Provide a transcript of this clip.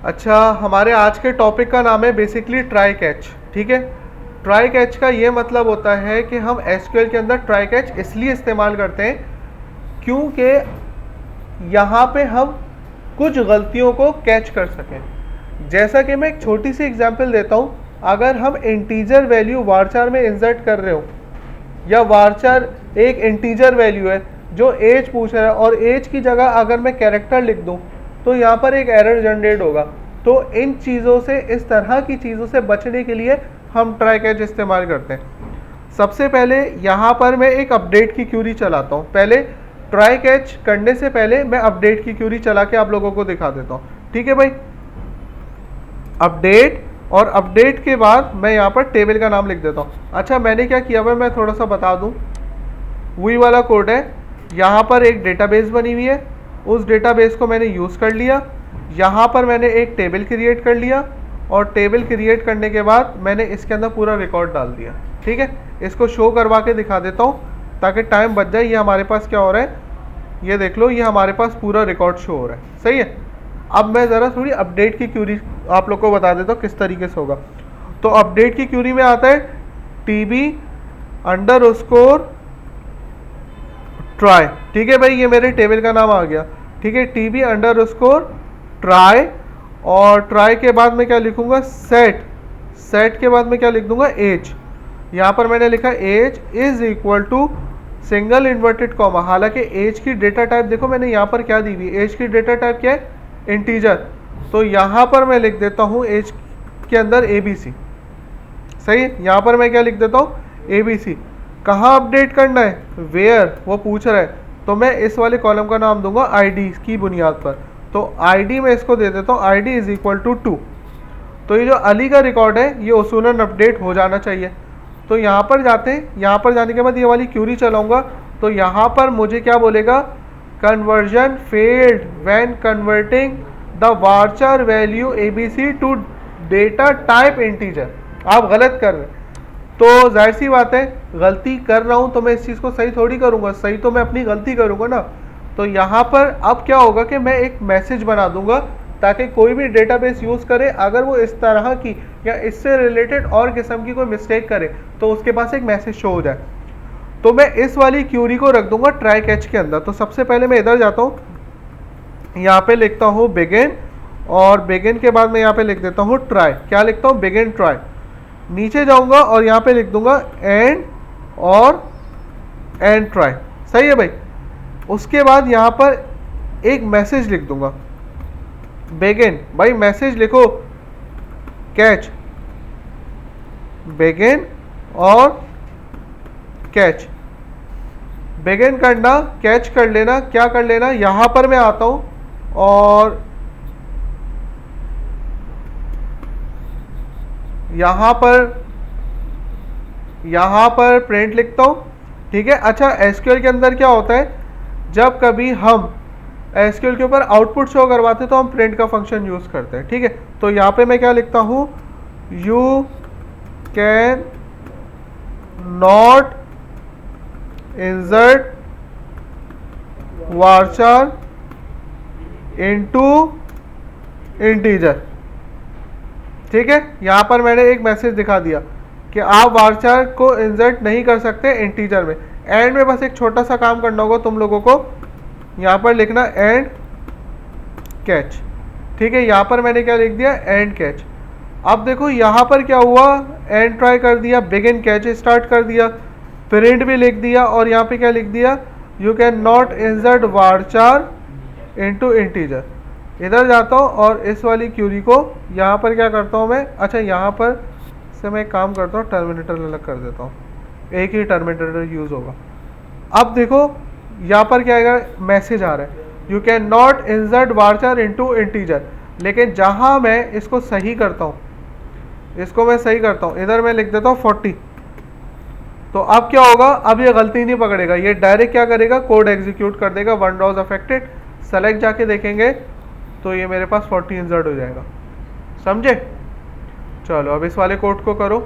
अच्छा, हमारे आज के टॉपिक का नाम है बेसिकली ट्राई कैच। ठीक है, ट्राई कैच का ये मतलब होता है कि हम एसक्यूएल के अंदर ट्राई कैच इसलिए इस्तेमाल करते हैं क्योंकि यहाँ पे हम कुछ गलतियों को कैच कर सकें। जैसा कि मैं एक छोटी सी एग्जांपल देता हूँ, अगर हम इंटीजर वैल्यू वारचार में इंसर्ट कर रहे हो या वारचार एक इंटीजर वैल्यू है जो एज पूछ रहा है और एज की जगह अगर मैं कैरेक्टर लिख दूँ तो यहाँ पर एक एरर जनरेट होगा। तो इन चीज़ों से, इस तरह की चीज़ों से बचने के लिए हम ट्राई कैच इस्तेमाल करते हैं। सबसे पहले यहाँ पर मैं एक अपडेट की क्यूरी चलाता हूँ। पहले ट्राई कैच करने से पहले मैं अपडेट की क्यूरी चला के आप लोगों को दिखा देता हूँ। ठीक है भाई, अपडेट, और अपडेट के बाद मैं यहाँ पर टेबल का नाम लिख देता हूँ। अच्छा, मैंने क्या किया हुआ मैं थोड़ा सा बता दूँ। वही वाला कोड है, यहाँ पर एक डेटाबेस बनी हुई है, उस डेटाबेस को मैंने यूज़ कर लिया। यहाँ पर मैंने एक टेबल क्रिएट कर लिया और टेबल क्रिएट करने के बाद मैंने इसके अंदर पूरा रिकॉर्ड डाल दिया। ठीक है, इसको शो करवा के दिखा देता हूँ ताकि टाइम बच जाए। ये हमारे पास क्या हो रहा है, ये देख लो, ये हमारे पास पूरा रिकॉर्ड शो हो रहा है। सही है। अब मैं ज़रा थोड़ी अपडेट की क्यूरी आप लोग को बता देता हूँ किस तरीके से होगा। तो अपडेट की क्यूरी में आता है TB__ ट्राई। ठीक है भाई, ये मेरे टेबल का नाम आ गया। ठीक है, TB__ ट्राई, और ट्राई के बाद मैं क्या लिखूंगा, सेट। सेट के बाद मैं क्या लिख दूंगा, एज। यहाँ पर मैंने लिखा age is equal to single inverted comma. हालांकि एज की डेटा टाइप देखो मैंने यहाँ पर क्या दी हुई, एज की डेटा टाइप क्या है, इंटीजर। तो यहाँ पर मैं लिख देता हूँ एज के अंदर ABC। सही है, यहाँ पर मैं क्या लिख देता हूँ, ABC। कहाँ अपडेट करना है, वेयर, वो पूछ रहा है, तो मैं इस वाले कॉलम का नाम दूंगा ID की बुनियाद पर। तो ID में इसको दे देता हूँ ID इज इक्वल टू 2। तो ये जो अली का रिकॉर्ड है ये उसूलन अपडेट हो जाना चाहिए। तो यहाँ पर जाते हैं, यहाँ पर जाने के बाद ये वाली क्यूरी चलाऊंगा तो यहाँ पर मुझे क्या बोलेगा, conversion failed when converting the varchar value ABC to data type integer. आप गलत कर रहे हैं। तो जाहिर सी बात है, गलती कर रहा हूँ तो मैं इस चीज़ को सही थोड़ी करूँगा, सही तो मैं अपनी गलती करूँगा ना। तो यहाँ पर अब क्या होगा कि मैं एक मैसेज बना दूंगा ताकि कोई भी डेटाबेस यूज़ करे, अगर वो इस तरह की या इससे रिलेटेड और किस्म की कोई मिस्टेक करे तो उसके पास एक मैसेज शो हो जाए। तो मैं इस वाली क्यूरी को रख दूंगा ट्राई कैच के अंदर। तो सबसे पहले मैं इधर जाता हूँ, यहाँ पे लिखता हूँ बिगिन, और बिगिन के बाद मैं यहाँ पे लिख देता हूँ ट्राई। क्या लिखता हूँ, बिगिन ट्राई। नीचे जाऊँगा और यहाँ पे लिख दूंगा एंड और एंड ट्राई। सही है भाई। उसके बाद यहाँ पर एक मैसेज लिख दूंगा, बिगिन। भाई मैसेज लिखो, कैच, बिगिन और कैच। बिगिन करना, कैच कर लेना, क्या कर लेना, यहाँ पर मैं आता हूँ और यहाँ पर प्रिंट लिखता हूँ। ठीक है। अच्छा, एसक्यूएल के अंदर क्या होता है, जब कभी हम एसक्यूएल के ऊपर आउटपुट शो करवाते तो हम प्रिंट का फंक्शन यूज़ करते हैं। ठीक है। तो यहाँ पे मैं क्या लिखता हूँ, you can not insert varchar into integer. ठीक है, यहाँ पर मैंने एक मैसेज दिखा दिया कि आप वारचार को इंसर्ट नहीं कर सकते इंटीजर में। एंड में बस एक छोटा सा काम करना होगा तुम लोगों को, यहाँ पर लिखना एंड कैच। ठीक है, यहाँ पर मैंने क्या लिख दिया, एंड कैच। अब देखो यहाँ पर क्या हुआ, एंड ट्राई कर दिया, बिगिन कैच स्टार्ट कर दिया, प्रिंट भी लिख दिया, और यहाँ पे क्या लिख दिया, you can not insert varchar into integer. इधर जाता हूँ और इस वाली क्यूरी को यहाँ पर क्या करता हूँ मैं, अच्छा यहाँ पर से मैं एक काम करता हूँ, टर्मिनेटर अलग कर देता हूँ, एक ही टर्मिनेटर यूज़ होगा। अब देखो यहाँ पर क्या आएगा, मैसेज आ रहा है, you can not insert varchar into integer. लेकिन जहाँ मैं इसको सही करता हूँ, इसको मैं सही करता हूँ, इधर मैं लिख देता हूँ 40। तो अब क्या होगा, अब ये गलती नहीं पकड़ेगा, ये डायरेक्ट क्या करेगा, कोड एग्जीक्यूट कर देगा, वन वॉज अफेक्टेड। सेलेक्ट जाके देखेंगे तो ये मेरे पास 40 इंसर्ट हो जाएगा। समझे। चलो अब इस वाले कोड को करो।